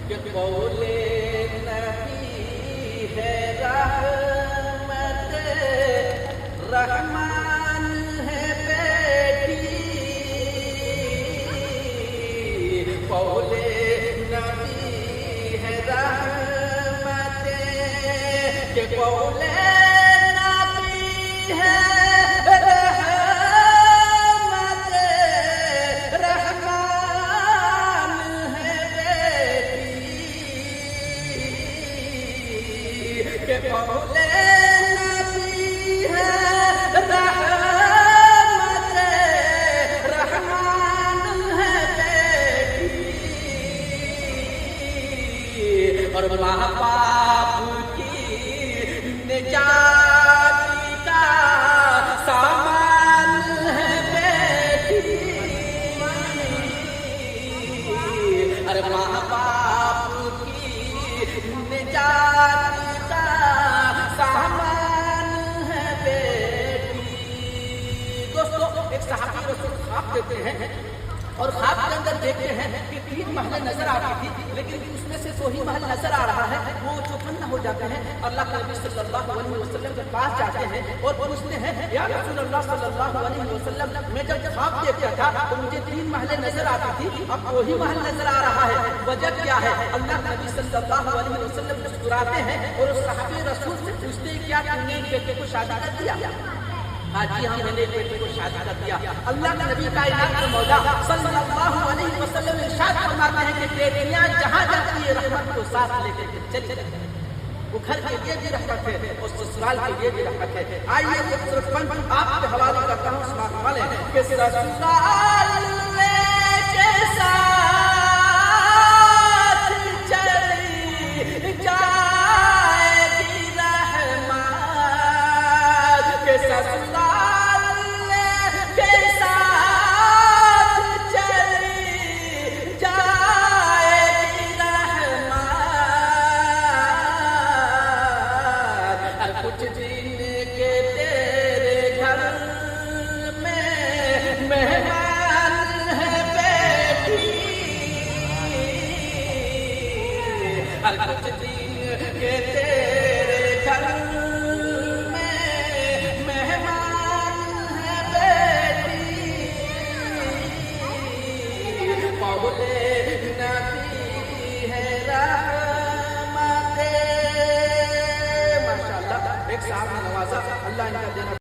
कि कौले नबी है रहमत, रहमान है बेटी। कौले नबी है रहमत, कि कौले नबी है के कौले नबी है रहमत, रहमान है बेटी। और माँ बाप की निजाती का सामान है बेटी। अरे माँ बाप की निजाती सामान है बेटी। दोस्तों, एक सहाबी रसूल ख्वाब देते हैं और ख्वाब के अंदर देखते हैं कि 3 महलें नजर आ रही थी, लेकिन उसमें से 2 ही महल नजर आ रहा है। वो चौकन्ना हो जाते हैं। अल्लाह के नबी सल्लल्लाहु अलैहि वसल्लम के पास जाते हैं और पूछते हैं, या रसूलल्लाह सल्लल्लाहु अलैहि वसल्लम, मैं जब ख्वाब देखता था तो मुझे 3 महलें नजर आती थी, अब 2 ही महल नजर आ रहा है, वजह क्या है? अल्लाह के नबी सल्लल्लाहु अलैहि वसल्लम मुस्कुराते हैं और उस सहाबी रसूल से पूछते हैं, क्या तुमने बेटे को शादी कर दिया? हाँ जी, हम मैंने बेटे को शादी कर दिया। अल्लाह के नबी कायनात के मौला सल्लल्लाहु अलैहि वसल्लम इरशाद फरमाते हैं कि बेटियां जहां जाती है रहमत को साथ लेकर चली जाती है। वो घर के लिए भी रहमत है और ससुराल के लिए भी रहमत है। आइए एक तरफ आपके हवाले करता हूँ, सुनाने वाले कि ससुराल